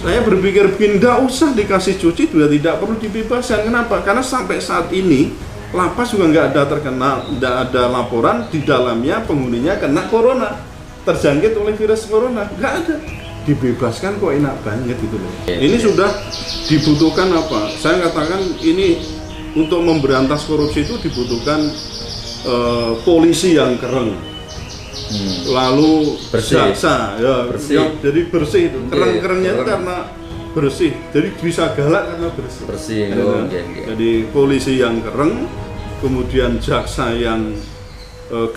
Saya berpikir begini, nggak usah dikasih cuci, juga tidak perlu dibebaskan. Kenapa? Karena sampai saat ini lapas juga nggak ada nggak ada laporan di dalamnya penghuninya kena corona, terjangkit oleh virus corona, nggak ada. Dibebaskan kok enak banget gitu loh. Ini sudah dibutuhkan apa? Saya katakan ini untuk memberantas korupsi itu dibutuhkan polisi yang keren. Lalu jaksa ya, jadi bersih itu. Keren-kerennya itu karena bersih. Jadi bisa galak karena bersih. Jadi polisi yang keren, kemudian jaksa yang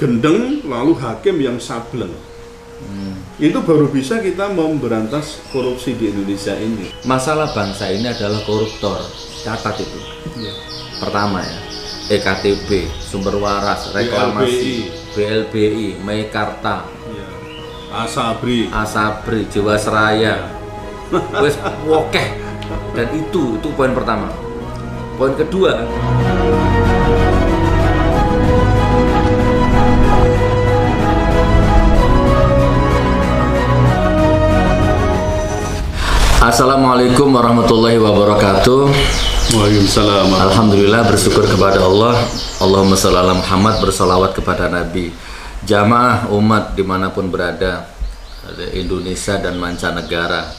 gendeng, lalu hakim yang sableng. Itu baru bisa kita memberantas korupsi di Indonesia ini. Masalah bangsa ini adalah koruptor. Catat itu. Pertama ya, EKTP, sumber waras, reklamasi, BLBI, Meikarta, Asabri, Jiwasraya, wes wokeh. Dan itu poin pertama. Poin kedua, Assalamualaikum warahmatullahi wabarakatuh. Waalaikumsalam. Alhamdulillah, bersyukur kepada Allah. Allahumma sholli ala Muhammad, bersolawat kepada Nabi. Jamaah umat dimanapun berada, Indonesia dan mancanegara.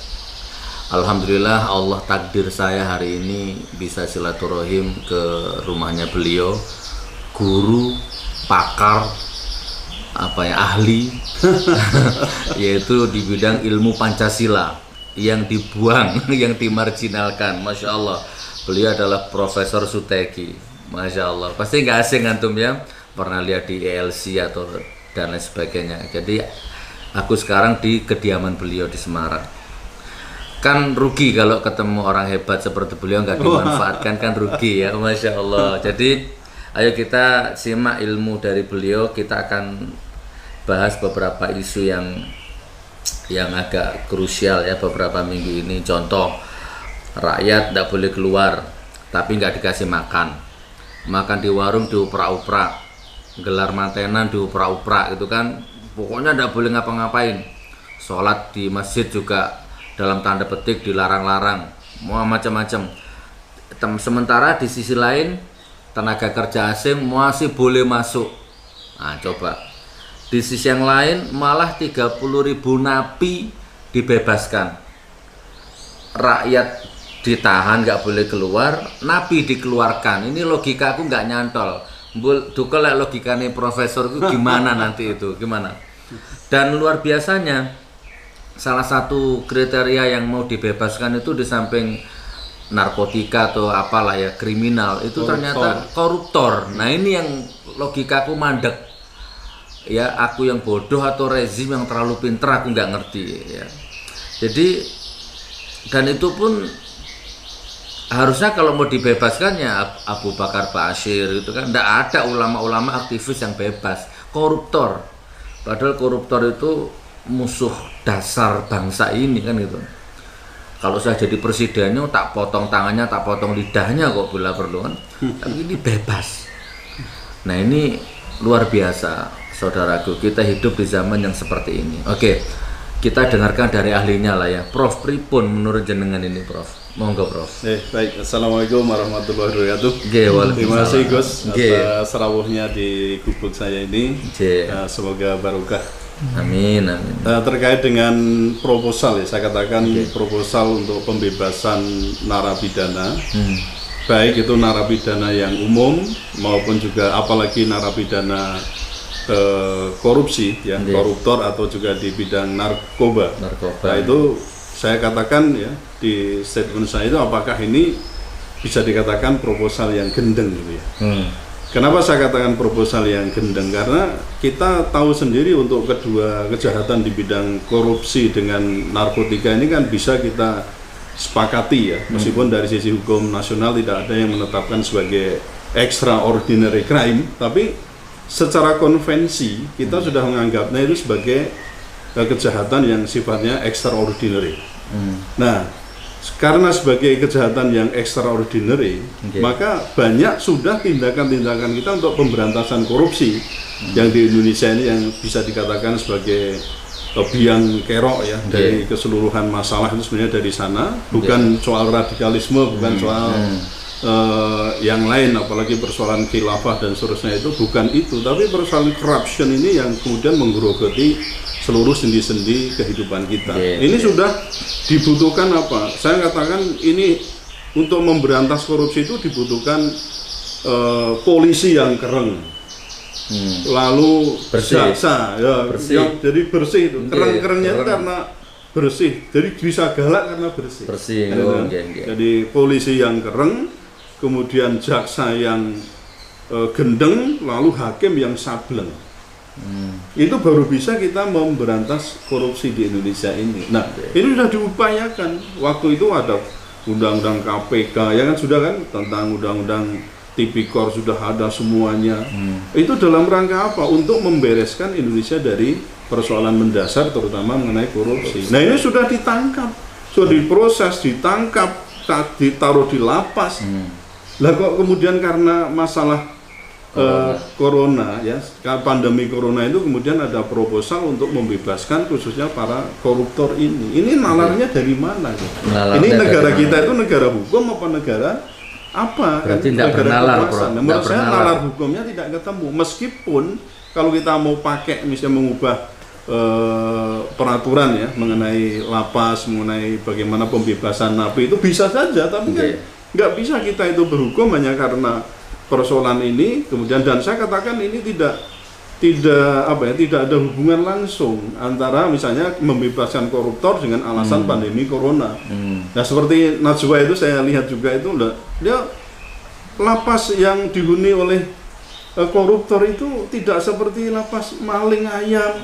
Alhamdulillah, Allah takdir saya hari ini bisa silaturahim ke rumahnya beliau, guru, pakar, ahli, yaitu di bidang ilmu Pancasila yang dibuang, yang dimarginalkan. Masya Allah, beliau adalah Profesor Suteki. Masya Allah, pasti nggak asing antum ya, pernah lihat di ELC atau dan lain sebagainya. Jadi aku sekarang di kediaman beliau di Semarang. Kan rugi kalau ketemu orang hebat seperti beliau nggak dimanfaatkan, kan rugi ya. Masya Allah. Jadi ayo kita simak ilmu dari beliau. Kita akan bahas beberapa isu yang agak krusial ya beberapa minggu ini. Contoh, rakyat tidak boleh keluar tapi nggak dikasih makan di warung diuprak-uprak, gelar mantenan diuprak-uprak gitu kan, pokoknya tidak boleh ngapa-ngapain. Sholat di masjid juga dalam tanda petik dilarang-larang, mau macam-macam. Sementara di sisi lain tenaga kerja asing masih boleh masuk. Nah coba, di sisi yang lain malah 30.000 napi dibebaskan. Rakyat ditahan nggak boleh keluar, napi dikeluarkan. Ini logika aku nggak nyantol. Dukel logikanya profesor itu gimana nanti itu gimana? Dan luar biasanya salah satu kriteria yang mau dibebaskan itu di samping narkotika atau apalah ya, kriminal itu ternyata koruptor. Nah ini yang logikaku mandek. Ya aku yang bodoh atau rezim yang terlalu pintar, aku nggak ngerti ya. Jadi dan itu pun harusnya kalau mau dibebaskan ya Abu Bakar Bashir itu kan, nggak ada ulama-ulama aktivis yang bebas, koruptor. Padahal koruptor itu musuh dasar bangsa ini kan gitu. Kalau saya jadi presidennya tak potong tangannya, tak potong lidahnya kok bila perlu kan. Tapi ini bebas. Nah ini luar biasa. Saudaraku, kita hidup di zaman yang seperti ini. Oke, kita dengarkan dari ahlinya lah ya. Prof, pripun menurut jenengan ini, Prof? Monggo, Prof. Baik, Assalamualaikum warahmatullahi wabarakatuh. Terima kasih Gus atas rawuhnya di gubuk saya ini. Semoga barokah. Amin. Terkait dengan proposal ya, saya katakan proposal untuk pembebasan narapidana. Baik itu narapidana yang umum maupun juga apalagi narapidana korupsi ya, koruptor atau juga di bidang narkoba. Nah itu saya katakan ya di statement saya itu, apakah ini bisa dikatakan proposal yang gendeng gitu ya. Kenapa saya katakan proposal yang gendeng? Karena kita tahu sendiri untuk kedua kejahatan di bidang korupsi dengan narkotika ini kan bisa kita sepakati ya, meskipun dari sisi hukum nasional tidak ada yang menetapkan sebagai extraordinary crime, tapi secara konvensi kita sudah menganggapnya itu sebagai kejahatan yang sifatnya extraordinary. Nah, karena sebagai kejahatan yang extraordinary, maka banyak sudah tindakan-tindakan kita untuk pemberantasan korupsi yang di Indonesia ini yang bisa dikatakan sebagai biang kerok ya dari keseluruhan masalah itu sebenarnya dari sana, bukan soal radikalisme, bukan soal yang lain, apalagi persoalan khilafah dan seterusnya, itu bukan itu, tapi persoalan corruption ini yang kemudian menggerogoti seluruh sendi-sendi kehidupan kita. Ini sudah dibutuhkan apa? Saya katakan ini untuk memberantas korupsi itu dibutuhkan polisi yang keren, lalu jaksa ya, yang jadi bersih itu, keren-kerennya itu karena bersih, jadi bisa galak karena bersih. Jadi polisi yang keren, kemudian jaksa yang gendeng, lalu hakim yang sableng. Itu baru bisa kita memberantas korupsi di Indonesia ini. Nah, ini sudah diupayakan. Waktu itu ada undang-undang KPK, ya kan, sudah kan, tentang undang-undang Tipikor sudah ada semuanya. Itu dalam rangka apa? Untuk membereskan Indonesia dari persoalan mendasar, terutama mengenai korupsi. Nah, ini sudah ditangkap, sudah diproses, ditangkap, ditaruh di lapas. Lah kok kemudian karena masalah corona ya, pandemi corona itu kemudian ada proposal untuk membebaskan khususnya para koruptor ini. Ini nalarnya dari mana? Ini negara kita itu negara hukum apa negara apa? Berarti tidak bernalar, Bro. Menurut saya nalar hukumnya tidak ketemu. Meskipun kalau kita mau pakai misalnya mengubah peraturan ya mengenai lapas, mengenai bagaimana pembebasan napi, itu bisa saja, tapi kan nggak bisa kita itu berhukum hanya karena persoalan ini kemudian. Dan saya katakan ini tidak ada hubungan langsung antara misalnya membebaskan koruptor dengan alasan pandemi corona. Nah, seperti Najwa itu saya lihat juga itu dia lapas yang dihuni oleh koruptor itu tidak seperti lapas maling ayam,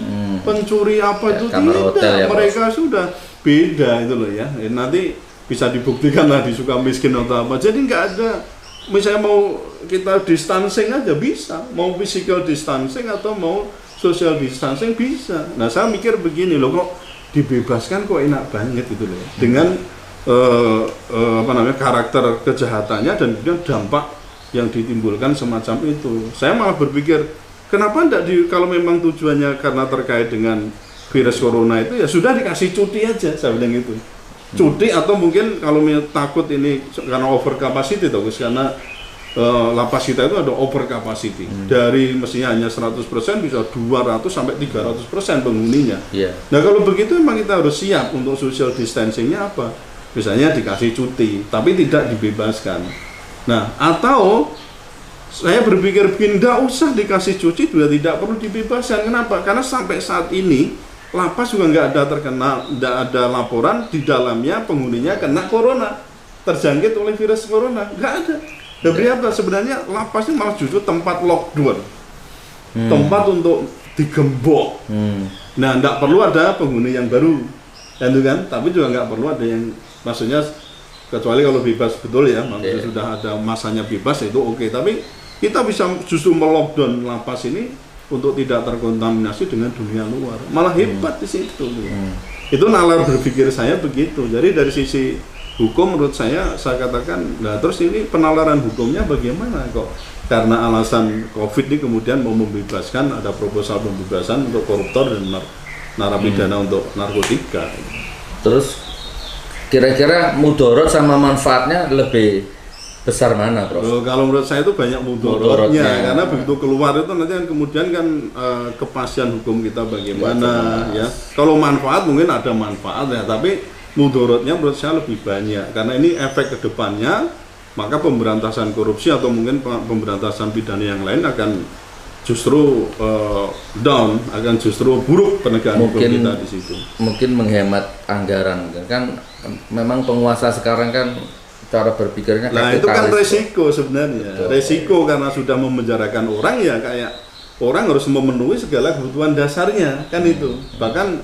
pencuri apa itu tidak. Ya, mereka sudah beda itu loh ya. Nanti bisa dibuktikan lah di Sukamiskin atau apa. Jadi nggak ada, misalnya mau kita distancing aja bisa, mau physical distancing atau mau social distancing bisa. Nah, saya mikir begini loh, kok dibebaskan kok enak banget gitu loh, dengan karakter kejahatannya dan kemudian dampak yang ditimbulkan semacam itu. Saya malah berpikir kenapa enggak kalau memang tujuannya karena terkait dengan virus corona itu, ya sudah dikasih cuti aja, saya bilang gitu. Cuti, atau mungkin kalau takut ini karena over capacity karena lapas kita itu ada over capacity. Dari mestinya hanya 100% bisa 200 sampai 300% penghuninya. Nah, kalau begitu memang kita harus siap untuk social distancingnya apa? Misalnya dikasih cuti, tapi tidak dibebaskan. Nah, atau saya berpikir begini, tidak usah dikasih cuti, juga tidak perlu dibebaskan. Kenapa? Karena sampai saat ini lapas juga nggak ada laporan di dalamnya penghuninya kena corona, terjangkit oleh virus corona, nggak ada. Dan berapa sebenarnya lapas ini malah justru tempat lockdown, tempat untuk digembok. Nah, nggak perlu ada penghuni yang baru, kan? Tapi juga nggak perlu ada yang, maksudnya kecuali kalau bebas betul ya, maksudnya sudah ada masanya bebas itu oke. Tapi kita bisa justru melockdown lapas ini untuk tidak terkontaminasi dengan dunia luar, malah hebat di situ. Itu nalar berpikir saya begitu. Jadi dari sisi hukum menurut saya katakan, nah terus ini penalaran hukumnya bagaimana kok? Karena alasan COVID ini kemudian mau membebaskan, ada proposal pembebasan untuk koruptor dan narapidana untuk narkotika. Terus kira-kira mudorot sama manfaatnya lebih besar mana, Prof? Kalau menurut saya itu banyak mudorotnya, karena begitu keluar itu nanti kan kemudian kan kepastian hukum kita bagaimana ya. Kalau manfaat mungkin ada manfaat ya, tapi mudorotnya menurut saya lebih banyak, karena ini efek kedepannya, maka pemberantasan korupsi atau mungkin pemberantasan pidana yang lain akan justru down, akan justru buruk penegakan hukum kita di situ. Mungkin menghemat anggaran, kan memang penguasa sekarang kan cara berpikirnya nah itu kan resiko sebenarnya. Betul. Resiko karena sudah memenjarakan orang, ya kayak orang harus memenuhi segala kebutuhan dasarnya kan. Itu bahkan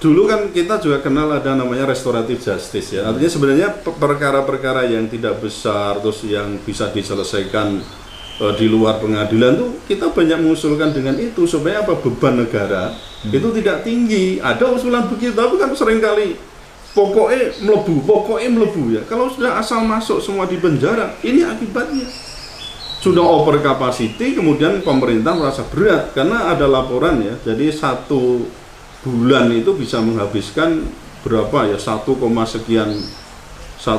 dulu kan kita juga kenal ada namanya restoratif justice ya. Artinya sebenarnya perkara-perkara yang tidak besar terus yang bisa diselesaikan di luar pengadilan tuh kita banyak mengusulkan dengan itu supaya apa, beban negara itu tidak tinggi. Ada usulan begitu, tapi kan seringkali pokoknya melebu ya. Kalau sudah asal masuk semua di penjara, ini akibatnya sudah over capacity, kemudian pemerintah merasa berat karena ada laporan ya. Jadi satu bulan itu bisa menghabiskan berapa ya 1, sekian 1,7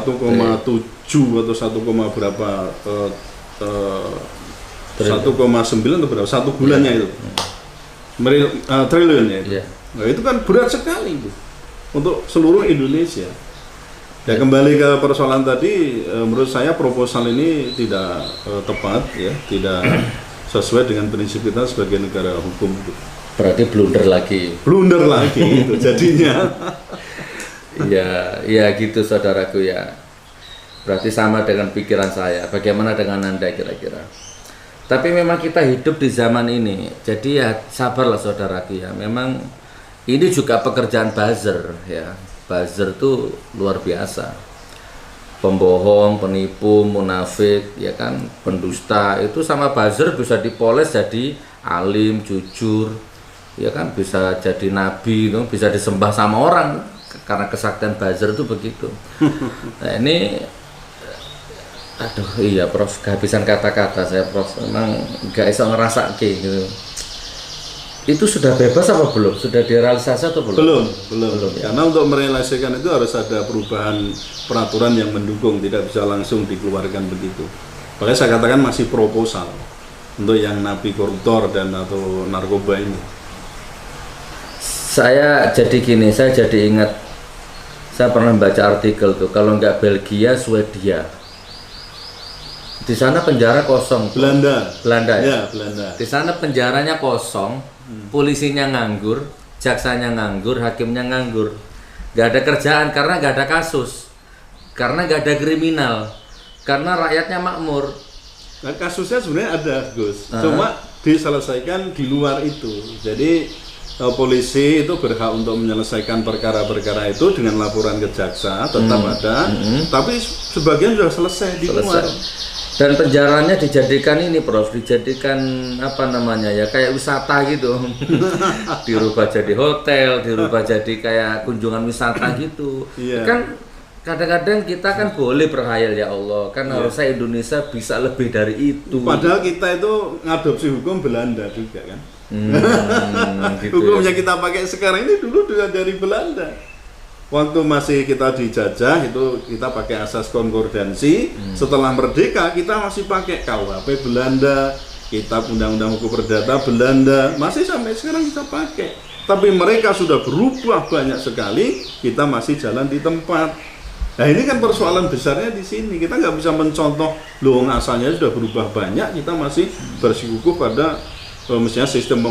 atau 1, berapa 1,9 atau berapa satu bulannya itu triliun ya itu. Nah, itu kan berat sekali itu untuk seluruh Indonesia. Ya kembali ke persoalan tadi, menurut saya proposal ini tidak tepat ya, tidak sesuai dengan prinsip kita sebagai negara hukum. Berarti blunder lagi itu jadinya. Ya gitu saudaraku ya. Berarti sama dengan pikiran saya. Bagaimana dengan Anda kira-kira? Tapi memang kita hidup di zaman ini. Jadi ya sabarlah saudaraku ya. Memang ini juga pekerjaan buzzer ya. Buzzer tuh luar biasa. Pembohong, penipu, munafik, ya kan, pendusta itu sama buzzer bisa dipoles jadi alim, jujur, ya kan, bisa jadi nabi, bisa disembah sama orang. Karena kesaktian buzzer itu begitu. Nah ini, aduh iya Prof, kehabisan kata-kata saya Prof, memang nggak bisa ngerasa kayak gitu. Itu sudah bebas apa belum? Sudah direalisasi atau belum? Belum ya. Karena untuk merealisasikan itu harus ada perubahan peraturan yang mendukung, tidak bisa langsung dikeluarkan begitu. Makanya saya katakan masih proposal untuk yang napi koruptor dan atau narkoba ini. Saya jadi ingat, saya pernah baca artikel tuh, kalau nggak Belgia, Swedia. Di sana penjara kosong. Belanda ya? Ya, Belanda. Di sana penjaranya kosong, polisinya nganggur, jaksanya nganggur, hakimnya nganggur. Nggak ada kerjaan karena nggak ada kasus, karena nggak ada kriminal, karena rakyatnya makmur. Nah, kasusnya sebenarnya ada, Gus. Cuma diselesaikan di luar itu. Jadi polisi itu berhak untuk menyelesaikan perkara-perkara itu dengan laporan ke jaksa, tetap ada. Tapi sebagian sudah selesai di luar. Dan penjaranya dijadikan ini Prof, dijadikan apa namanya ya, kayak wisata gitu. Dirubah jadi hotel, dirubah jadi kayak kunjungan wisata gitu. Kan kadang-kadang kita kan boleh berhayal ya Allah, kan harusnya Indonesia bisa lebih dari itu. Padahal kita itu ngadopsi hukum Belanda juga kan. Gitu hukum yang kita pakai sekarang ini dulu dari Belanda. Waktu masih kita dijajah itu kita pakai asas konkordansi. Setelah merdeka kita masih pakai KUHP Belanda, Kitab Undang-Undang Hukum Perdata Belanda, masih sampai sekarang kita pakai. Tapi mereka sudah berubah banyak sekali, kita masih jalan di tempat. Nah ini kan persoalan besarnya di sini. Kita nggak bisa mencontoh loh asalnya sudah berubah banyak, kita masih bersikukuh pada mestinya sistem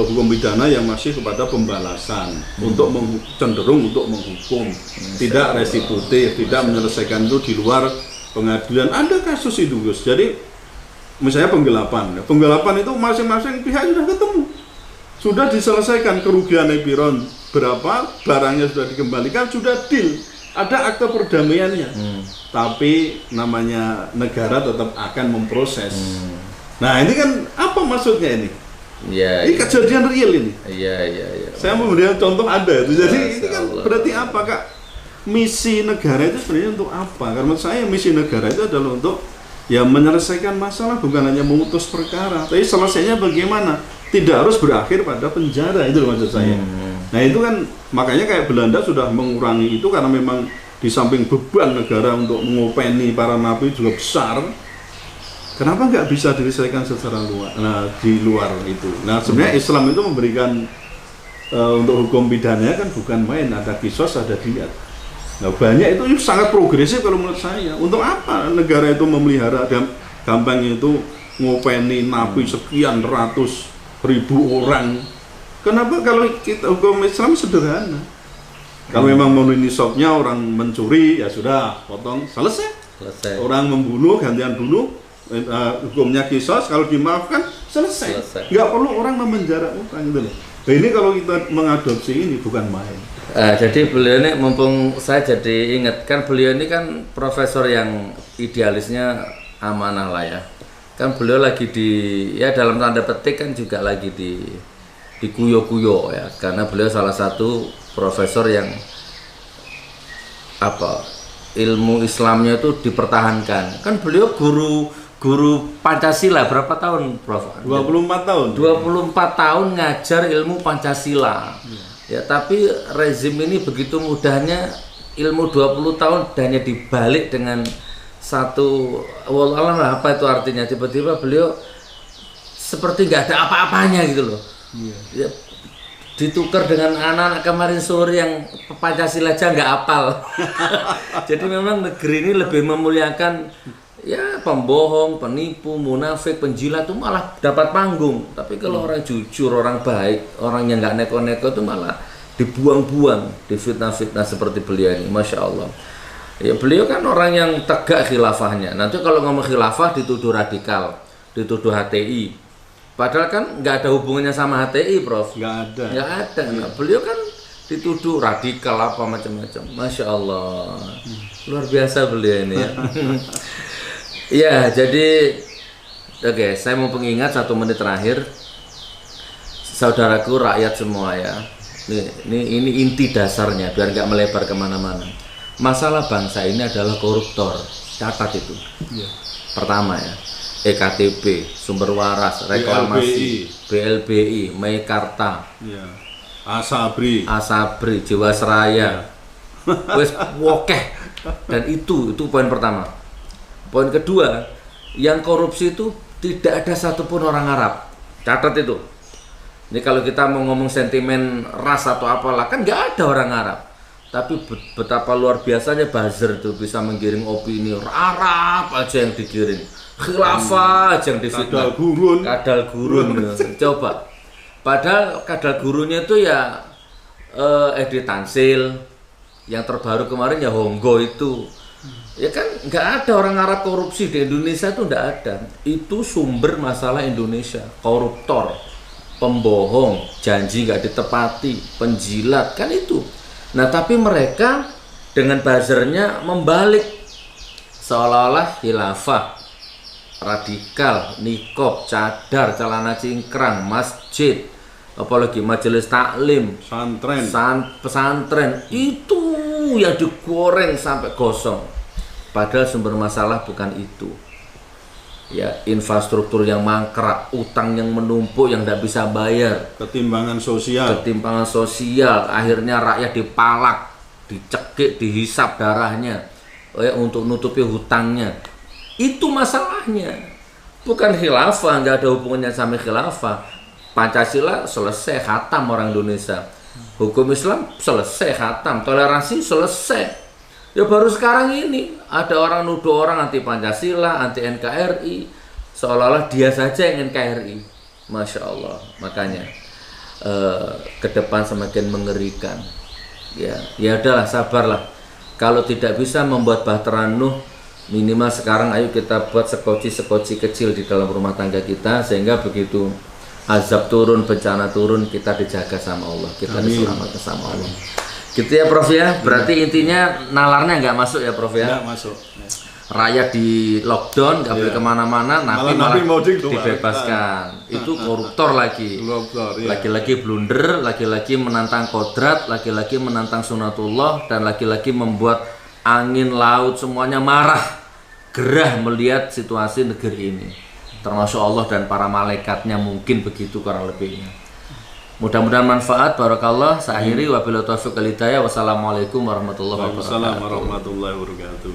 hukum pidana yang masih kepada pembalasan untuk cenderung untuk menghukum, tidak restitutif, tidak menyelesaikan itu di luar pengadilan. Ada kasus itu Gus. Jadi misalnya penggelapan itu masing-masing pihak sudah ketemu, sudah diselesaikan kerugian epiron berapa, barangnya sudah dikembalikan, sudah deal, ada akte perdamaiannya. Tapi namanya negara tetap akan memproses. Nah ini kan apa maksudnya ini? Ini kejadian real ini. Saya memberikan contoh ada itu. Jadi ini kan berarti apa Kak? Misi negara itu sebenarnya untuk apa? Karena menurut saya misi negara itu adalah untuk ya menyelesaikan masalah, bukan hanya memutus perkara. Tapi selesainya bagaimana? Tidak harus berakhir pada penjara, itu maksud saya. Nah itu kan makanya kayak Belanda sudah mengurangi itu karena memang di samping beban negara untuk mengopeni para napi juga besar. Kenapa nggak bisa diselesaikan secara luar? Nah di luar itu. Nah sebenarnya Islam itu memberikan untuk hukum pidana kan bukan main, ada kisos, ada diyat. Nah banyak itu sangat progresif kalau menurut saya. Untuk apa negara itu memelihara dan gampang itu ngopeni napi sekian ratus ribu orang? Kenapa kalau kita hukum Islam sederhana? Kalau memang memenuhi nisabnya orang mencuri ya sudah potong selesai. Orang membunuh gantian bunuh. Hukumnya kisos, kalau dimaafkan selesai. Nggak perlu orang memenjara orang gitu loh. Nah, ini kalau kita mengadopsi ini bukan main. Jadi beliau ini, mumpung saya jadi ingat kan, beliau ini kan profesor yang idealisnya amanah lah ya. Kan beliau lagi ya dalam tanda petik kan juga lagi di kuyo-kuyo ya, karena beliau salah satu profesor yang ilmu Islamnya itu dipertahankan. Kan beliau guru guru Pancasila berapa tahun, Prof? 24 tahun. 24 tahun ngajar ilmu Pancasila. Ya, tapi rezim ini begitu mudahnya ilmu 20 tahun hanya dibalik dengan satu wallahualam apa itu artinya, tiba-tiba beliau seperti nggak ada apa-apanya gitu loh. Ya, ditukar dengan anak-anak kemarin sore yang Pancasila aja nggak hafal. Jadi memang negeri ini lebih memuliakan ya pembohong, penipu, munafik, penjilat itu malah dapat panggung. Tapi kalau orang jujur, orang baik, orang yang nggak neko-neko itu malah dibuang-buang, difitnah-fitnah seperti beliau ini, masya Allah. Ya beliau kan orang yang tegak khilafahnya. Nanti kalau ngomong khilafah dituduh radikal, dituduh HTI. Padahal kan nggak ada hubungannya sama HTI, Prof. Nggak ada. Nggak ada. Nah, beliau kan dituduh radikal apa macam-macam. Masya Allah, luar biasa beliau ini ya. Ya, jadi oke, saya mau pengingat 1 menit terakhir, saudaraku rakyat semua ya. Ini inti dasarnya biar nggak melebar kemana-mana. Masalah bangsa ini adalah koruptor. Catat itu. Pertama ya. EKTP, sumber waras, reklamasi, BLBI, Meikarta, Asabri, Jiwasraya, wes wokeh, dan itu poin pertama. Poin kedua, yang korupsi itu tidak ada satupun orang Arab. Catat itu. Ini kalau kita mau ngomong sentimen ras atau apalah, kan nggak ada orang Arab. Tapi betapa luar biasanya buzzer itu bisa menggiring opini, Arab aja yang digiring. Khilafah aja yang difitnah, kadal gurun coba, padahal kadal gurunnya itu ya Edi Tansil, yang terbaru kemarin ya Honggo itu, ya kan nggak ada orang Arab korupsi di Indonesia, itu nggak ada. Itu sumber masalah Indonesia, koruptor, pembohong, janji nggak ditepati, penjilat, kan itu. Nah tapi mereka dengan buzzernya membalik seolah-olah khilafah, radikal, nikob, cadar, celana cingkrang, masjid, apalagi majelis taklim, pesantren, itu yang digoreng sampai gosong. Padahal sumber masalah bukan itu. Ya, infrastruktur yang mangkrak, utang yang menumpuk yang tidak bisa bayar, ketimpangan sosial, akhirnya rakyat dipalak, dicekik, dihisap darahnya, untuk nutupi hutangnya. Itu masalahnya, bukan khilafah, nggak ada hubungannya sama khilafah. Pancasila selesai, khatam orang Indonesia. Hukum Islam selesai, khatam. Toleransi selesai. Ya baru sekarang ini ada orang nuduh orang anti Pancasila, anti NKRI, seolah-olah dia saja yang NKRI. Masya Allah. Makanya ke depan semakin mengerikan. Ya udahlah, sabarlah. Kalau tidak bisa membuat Bahtera Nuh, minimal sekarang ayo kita buat sekoci kecil di dalam rumah tangga kita, sehingga begitu azab turun, bencana turun, kita dijaga sama Allah, kita diselamatkan sama Allah. Gitu ya Prof ya. Berarti intinya nalarnya nggak masuk ya Prof ya. Nggak masuk. Rakyat di lockdown, nggak boleh kemana-mana, napi malah dibebaskan. Itu koruptor lagi. Lagi-lagi blunder, lagi-lagi menantang kodrat, lagi-lagi menantang sunatullah, dan lagi-lagi membuat angin laut semuanya marah, gerah melihat situasi negeri ini, termasuk Allah dan para malaikatnya, mungkin begitu kurang lebihnya. Mudah-mudahan manfaat. Barakallah. Saya akhiri, wabillahi taufiq wal hidayah. Wassalamualaikum warahmatullahi wabarakatuh. Waalaikumsalam warahmatullahi wabarakatuh.